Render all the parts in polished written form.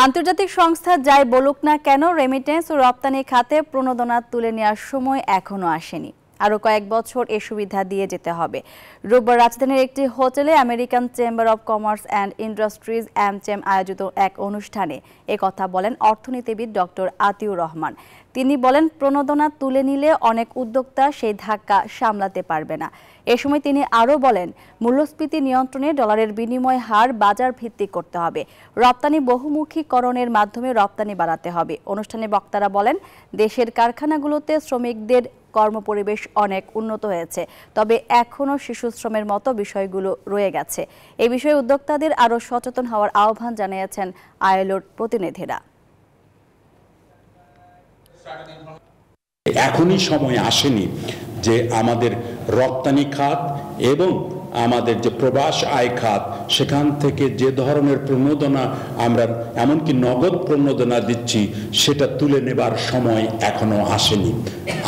আন্তর্জাতিক সংস্থা যাই বলুক না কেন রেমিটেন্স ও রপ্তানি খাতে প্রণোদনা তুলে নেওয়ার সময় এখনো আসেনি। আরও কয়েক বছর এ সুবিধা দিয়ে যেতে হবে। রোববার রাজধানীর একটি হোটেলে American chamber of commerce and industries AmCham আয়োজিত এক অনুষ্ঠানে একথা বলেন অর্থনীতিবিদ ডক্টর আতিউর রহমান। তিনি বলেন, প্রণোদনা তুলে নিলে অনেক উদ্যোক্তা সেই ধাক্কা সামলাতে পারবে না। এ সময় তিনি আরও বলেন, মূল্যস্ফীতি নিয়ন্ত্রণে ডলারের বিনিময় হার বাজার ভিত্তিক করতে হবে। রপ্তানি বহুমুখীকরণের মাধ্যমে রপ্তানি বাড়াতে হবে। অনুষ্ঠানে বক্তারা বলেন, দেশের কারখানাগুলোতে শ্রমিকদের কর্মপরিবেশ অনেক উন্নত হয়েছে, তবে এখনও শিশু শ্রমের মতো বিষয়গুলো রয়ে গেছে। এ বিষয়ে উদ্যোক্তাদের আরও সচেতন হওয়ার আহ্বান জানিয়েছেন আইএলওর প্রতিনিধিরা। এখনই সময় আসেনি যে আমাদের রপ্তানি খাত এবং আমাদের যে প্রবাস আয় খাত সেখান থেকে যে ধরনের প্রণোদনা আমরা এমনকি নগদ প্রণোদনা দিচ্ছি সেটা তুলে নেবার সময় এখনো আসেনি।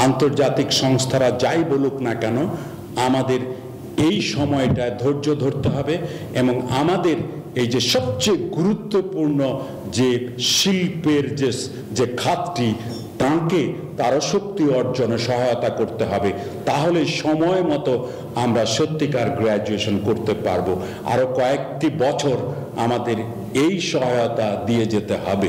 আন্তর্জাতিক সংস্থারা যাই বলুক না কেন আমাদের এই সময়টা ধৈর্য ধরতে হবে এবং আমাদের এই যে সবচেয়ে গুরুত্বপূর্ণ যে শিল্পের যে খাতটি তাকে তার শক্তি অর্জনে সহায়তা করতে হবে। তাহলে সময় মতো আমরা সত্যিকার গ্র্যাজুয়েশন করতে পারবো। আরো কয়েকটি বছর আমাদের এই সহায়তা দিয়ে যেতে হবে।